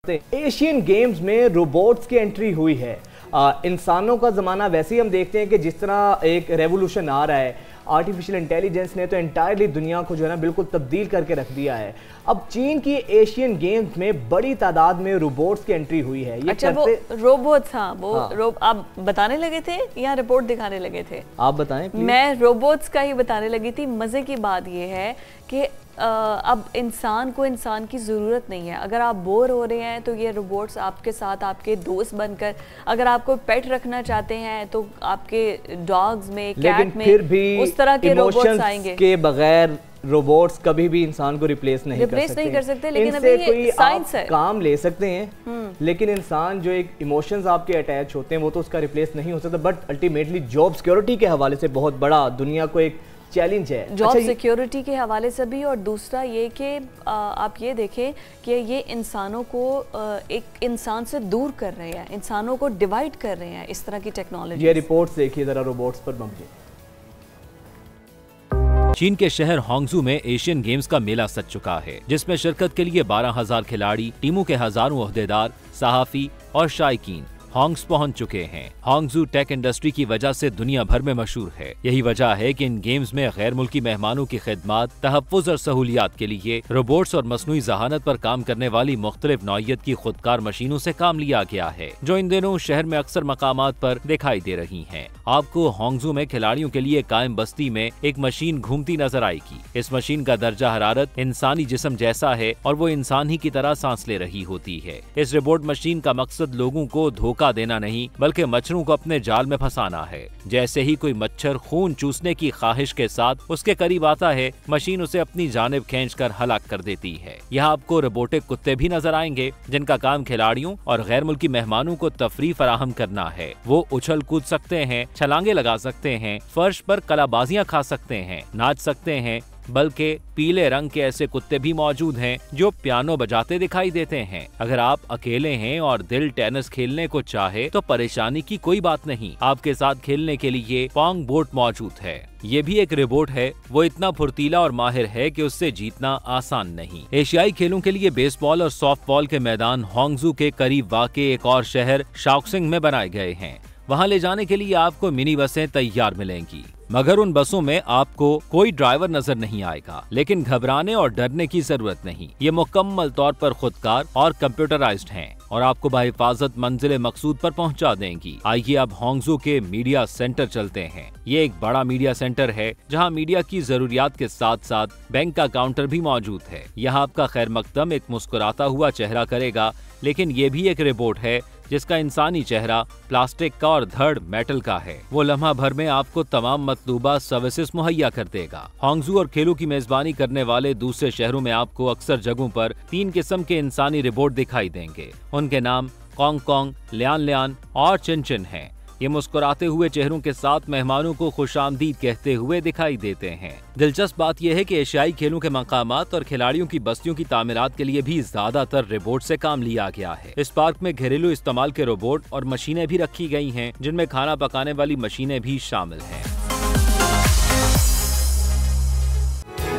सकते हैं। Asian games में रोबोट्स की एंट्री हुई है। इंसानों का ज़माना वैसे ही हम देखते हैं कि जिस तरह एक रेवोल्यूशन आ रहा है, आर्टिफिशियल इंटेलिजेंस ने तो एंटायरली दुनिया को जो है ना बिल्कुल तब्दील करके रख दिया है। अब चीन की एशियन गेम्स में बड़ी तादाद में रोबोट्स की एंट्री हुई है। ये अच्छा, वो रोबोट्स, हाँ वो हाँ। आप बताने लगे थे या रिपोर्ट दिखाने लगे थे? आप बताएं प्लीज। मैं रोबोट्स का ही बताने लगी थी। मजे की बात ये है कि अब इंसान को इंसान की ज़रूरत नहीं है। अगर आप बोर हो रहे हैं तो ये रोबोट्स आपके साथ आपके दोस्त बनकर, अगर आप कोई पेट रखना चाहते हैं तो आपके डॉग्स में, कैट में फिर भी उस तरह के रोबोट्स आएंगे। के बगैर रोबोट्स कभी भी इंसान को रिप्लेस नहीं कर सकते। लेकिन अभी ये साइंस है, काम ले सकते हैं, लेकिन इंसान जो एक इमोशंस आपके अटैच होते हैं वो तो उसका रिप्लेस नहीं हो सकता। बट अल्टीमेटली जॉब सिक्योरिटी के हवाले से बहुत बड़ा दुनिया को एक चैलेंज है, जॉब सिक्योरिटी के हवाले से भी। और दूसरा ये कि आप ये देखें कि ये इंसानों को एक इंसान से दूर कर रहे हैं, इंसानों को डिवाइड कर रहे हैं इस तरह की टेक्नोलॉजी। ये रिपोर्ट्स देखिए जरा रोबोट्स पर मबनी। चीन के शहर हांगजू में एशियन गेम्स का मेला सज चुका है, जिसमें शिरकत के लिए 12,000 खिलाड़ी, टीमों के हजारों ओहदेदार, सहाफी और शायकीन हांग्स पहुंच चुके हैं। हांगजू टेक इंडस्ट्री की वजह से दुनिया भर में मशहूर है। यही वजह है कि इन गेम्स में गैर मुल्की मेहमानों की खिदमत, तहफ़्फ़ुज़ और सहूलियात के लिए रोबोट्स और मसनूई ज़हानत पर काम करने वाली मुख्तलिफ नौइयत की खुदकार मशीनों से काम लिया गया है, जो इन दिनों शहर में अक्सर मकामात पर दिखाई दे रही हैं। आपको हांगजू में खिलाड़ियों के लिए कायम बस्ती में एक मशीन घूमती नजर आएगी। इस मशीन का दर्जा हरारत इंसानी जिस्म जैसा है और वो इंसान ही की तरह सांस ले रही होती है। इस रोबोट मशीन का मकसद लोगों को धोखा देना नहीं, बल्कि मच्छरों को अपने जाल में फंसाना है। जैसे ही कोई मच्छर खून चूसने की ख्वाहिश के साथ उसके करीब आता है, मशीन उसे अपनी जानिब खींचकर हलाक कर देती है। यहाँ आपको रोबोटिक कुत्ते भी नजर आएंगे, जिनका काम खिलाड़ियों और गैर मुल्की मेहमानों को तफरीह फराहम करना है। वो उछल कूद सकते हैं, छलांगे लगा सकते हैं, फर्श पर कलाबाजियां खा सकते हैं, नाच सकते हैं, बल्कि पीले रंग के ऐसे कुत्ते भी मौजूद हैं जो पियानो बजाते दिखाई देते हैं। अगर आप अकेले हैं और दिल टेनिस खेलने को चाहे तो परेशानी की कोई बात नहीं, आपके साथ खेलने के लिए पोंग बोट मौजूद है। ये भी एक रोबोट है, वो इतना फुर्तीला और माहिर है कि उससे जीतना आसान नहीं। एशियाई खेलों के लिए बेसबॉल और सॉफ्टबॉल के मैदान हांगजू के करीब वाक़े एक और शहर शाओक्सिंग में बनाए गए हैं। वहाँ ले जाने के लिए आपको मिनी बसें तैयार मिलेंगी, मगर उन बसों में आपको कोई ड्राइवर नजर नहीं आएगा। लेकिन घबराने और डरने की जरूरत नहीं, ये मुकम्मल तौर पर खुदकार और कंप्यूटराइज्ड हैं और आपको बाहिफाजत मंजिल मकसूद पर पहुंचा देंगी। आइए अब हांगजू के मीडिया सेंटर चलते हैं। ये एक बड़ा मीडिया सेंटर है जहां मीडिया की जरूरियात के साथ साथ बैंक का काउंटर भी मौजूद है। यहाँ आपका खैर मकदम एक मुस्कुराता हुआ चेहरा करेगा, लेकिन ये भी एक रोबोट है जिसका इंसानी चेहरा प्लास्टिक का और धड़ मेटल का है। वो लम्हा भर में आपको तमाम मतलूबा सर्विसेज मुहैया कर देगा। हांगजू और खेलों की मेजबानी करने वाले दूसरे शहरों में आपको अक्सर जगहों पर 3 किस्म के इंसानी रोबोट दिखाई देंगे। उनके नाम कॉन्ग कॉन्ग, लियान लियान और चिन चिन हैं। ये मुस्कुराते हुए चेहरों के साथ मेहमानों को खुशामदीद कहते हुए दिखाई देते हैं। दिलचस्प बात यह है कि एशियाई खेलों के मकामात और खिलाड़ियों की बस्तियों की तामीरात के लिए भी ज्यादातर रोबोट से काम लिया गया है। इस पार्क में घरेलू इस्तेमाल के रोबोट और मशीनें भी रखी गई हैं, जिनमें खाना पकाने वाली मशीनें भी शामिल हैं।